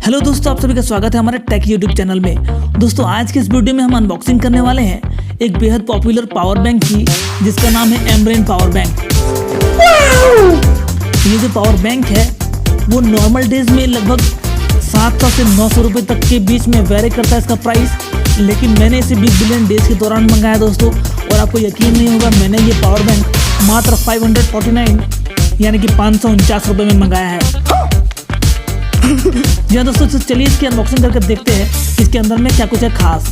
Hello दोस्तों, आप सभी का स्वागत है हमारे टेक यूट्यूब चैनल में। दोस्तों आज के इस वीडियो में हम अनबॉक्सिंग करने वाले हैं एक बेहद पॉपुलर पावर बैंक की, जिसका नाम है एम्ब्रेन पावर बैंक। ये जो पावर बैंक है वो नॉर्मल डेज में लगभग 700 से 900 रुपये तक के बीच में वेरी करता है इसका प्राइस, लेकिन मैंने इसे बिग बिलियन डेज के दौरान मंगाया दोस्तों, और आपको यकीन नहीं होगा मैंने ये पावर बैंक मात्र 549 यानी कि 549 रुपये में मंगाया है। जी हाँ दोस्तों, तो चलिए इसकी अनबॉक्सिंग करके देखते हैं इसके अंदर में क्या कुछ है खास।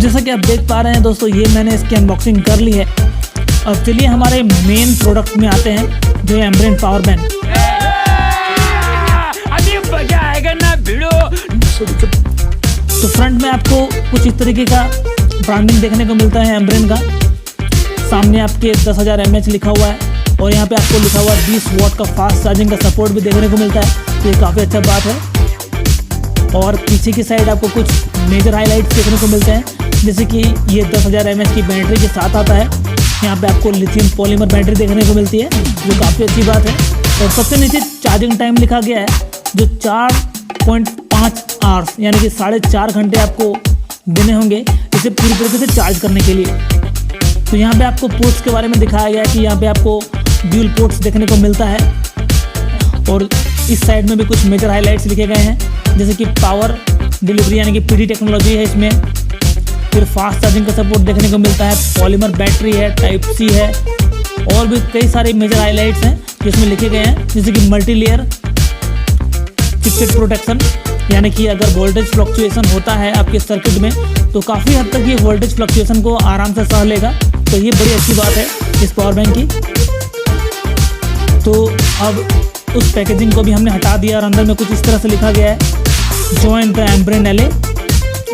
जैसा कि आप देख पा रहे हैं दोस्तों, ये मैंने इसकी अनबॉक्सिंग कर ली है। अब चलिए हमारे मेन प्रोडक्ट में आते हैं जो है एम्ब्रेन पावर बैंक। अभी मजा आएगा ना भिड़ो। तो फ्रंट में आपको कुछ इस तरीके का ब्रांडिंग देखने को मिलता है एम्ब्रेन का। सामने आपके 10,000 mAh लिखा हुआ है और यहाँ पे आपको लिखा हुआ 20 वॉट का फास्ट चार्जिंग का सपोर्ट भी देखने को मिलता है, तो ये काफ़ी अच्छा बात है। और पीछे की साइड आपको कुछ मेजर हाइलाइट्स देखने को मिलते हैं, जैसे कि ये 10,000 mAh की बैटरी के साथ आता है। यहाँ पे आपको लिथियम पॉलीमर बैटरी देखने को मिलती है, जो काफ़ी अच्छी बात है। और सबसे नीचे चार्जिंग टाइम लिखा गया है, जो 4.5 आवर्स यानी कि 4.5 घंटे आपको देने होंगे इसे पूरी तरीके से चार्ज करने के लिए। तो यहाँ पे आपको पोर्ट्स के बारे में दिखाया गया है कि यहाँ पे आपको ड्यूल पोर्ट्स देखने को मिलता है, और इस साइड में भी कुछ मेजर हाइलाइट्स लिखे गए हैं, जैसे कि पावर डिलीवरी यानी कि पीडी टेक्नोलॉजी है इसमें, फिर फास्ट चार्जिंग का सपोर्ट देखने को मिलता है, पॉलीमर बैटरी है, टाइप सी है, और भी कई सारे मेजर हाइलाइट्स हैं जो इसमें लिखे गए हैं, जैसे कि मल्टी लेयर चिपसेट प्रोटेक्शन, यानी कि अगर वोल्टेज फ्लक्चुएशन होता है आपके सर्किट में तो काफ़ी हद तक ये वोल्टेज फ्लक्चुएशन को आराम से सह लेगा, तो ये बड़ी अच्छी बात है इस पावर बैंक की। तो अब उस पैकेजिंग को भी हमने हटा दिया और अंदर में कुछ इस तरह से लिखा गया है जॉइन द एम्ब्रेन LA,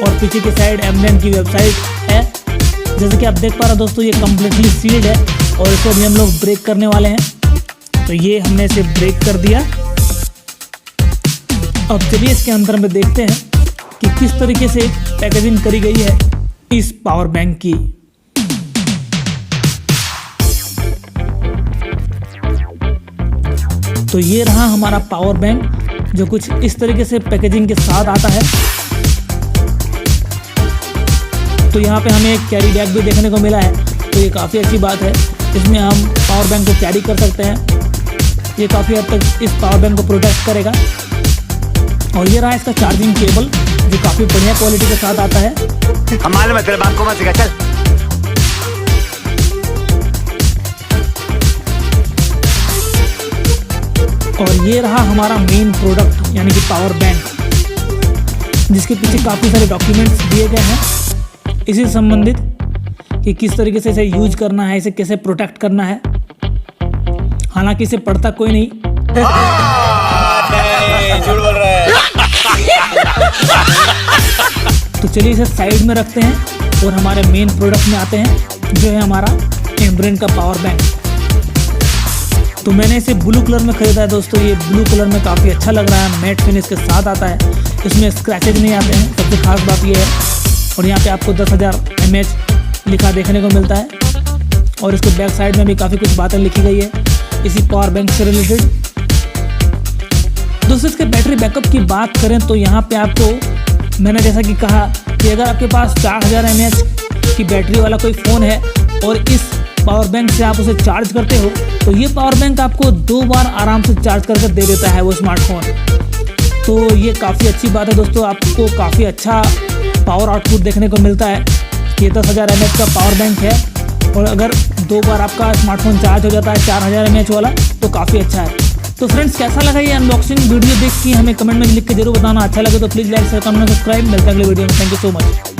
और पीछे की साइड एम्ब्रेन की वेबसाइट है। जैसे कि आप देख पा रहे हो दोस्तों, ये कम्प्लीटली सील्ड है और इसको अभी हम लोग ब्रेक करने वाले हैं। तो ये हमने इसे ब्रेक कर दिया। अब चलिए इसके अंदर में देखते हैं कि किस तरीके से पैकेजिंग करी गई है इस पावर बैंक की। तो ये रहा हमारा पावर बैंक, जो कुछ इस तरीके से पैकेजिंग के साथ आता है। तो यहाँ पे हमें एक कैरी बैग भी देखने को मिला है, तो ये काफ़ी अच्छी बात है। इसमें हम पावर बैंक को कैरी कर सकते हैं। ये काफ़ी हद तक इस पावर बैंक को प्रोटेक्ट करेगा। और ये रहा इसका चार्जिंग केबल, जो काफ़ी बढ़िया क्वालिटी के साथ आता है। हमारे में तेरे बाप को मत सिखा, चल। और ये रहा हमारा मेन प्रोडक्ट यानी कि पावर बैंक, जिसके पीछे काफ़ी सारे डॉक्यूमेंट्स दिए गए हैं इसी संबंधित कि किस तरीके से इसे यूज करना है, इसे कैसे प्रोटेक्ट करना है। हालांकि इसे पढ़ता कोई नहीं। झूठ बोल रहा है। तो चलिए इसे साइड में रखते हैं और हमारे मेन प्रोडक्ट में आते हैं, जो है हमारा एम्ब्रेन का पावर बैंक। तो मैंने इसे ब्लू कलर में खरीदा है दोस्तों। ये ब्लू कलर में काफ़ी अच्छा लग रहा है, मैट फिनिश के साथ आता है, इसमें स्क्रैचेज नहीं आते हैं, सबसे खास बात ये है। और यहाँ पे आपको 10,000 mAh लिखा देखने को मिलता है, और इसके बैक साइड में भी काफ़ी कुछ बातें लिखी गई है इसी पावर बैंक से रिलेटेड। दोस्तों इसके बैटरी बैकअप की बात करें तो यहाँ पे आपको मैंने जैसा कि कहा कि अगर आपके पास 4000 mAh की बैटरी वाला कोई फ़ोन है और इस पावर बैंक से आप उसे चार्ज करते हो, तो ये पावर बैंक आपको 2 बार आराम से चार्ज करके दे देता है वो स्मार्टफोन। तो ये काफ़ी अच्छी बात है दोस्तों, आपको काफ़ी अच्छा पावर आउटपुट देखने को मिलता है। ये 10,000 mAh का पावर बैंक है, और अगर 2 बार आपका स्मार्टफोन चार्ज हो जाता है 4000 mAh वाला, तो काफ़ी अच्छा है। तो फ्रेंड्स, कैसा लगा ये अनबॉक्सिंग वीडियो देख के हमें कमेंट में लिख के जरूर बताना। अच्छा लगे तो please like share comment subscribe. मिलते हैं अगले वीडियो में। Thank you so much.